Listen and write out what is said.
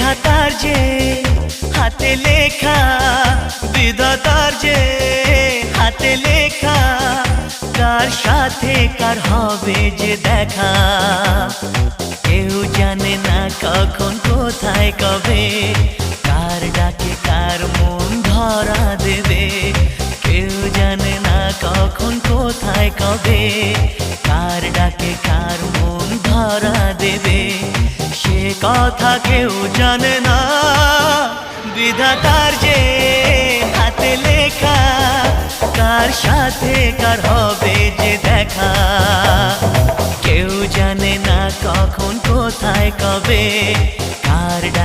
বিধাতার যে হাতে লেখা, বিধাতার যে হাতে লেখা, কার সাথে কার হবে যে দেখা। কেউ জানে না কখন কোথায় কবে, কার ডাকে কার মন ধরা দেবে। কেউ জানে না কখন কোথায় কবে, কার ডাকে কার মন ধরা দেবে। সে কথা কেউ জানে না, বিধাতার যে হাতে লেখা, কার সাথে কার হবে যে দেখা। কেউ জানে না কখন কোথায় কবে, কার ডাকে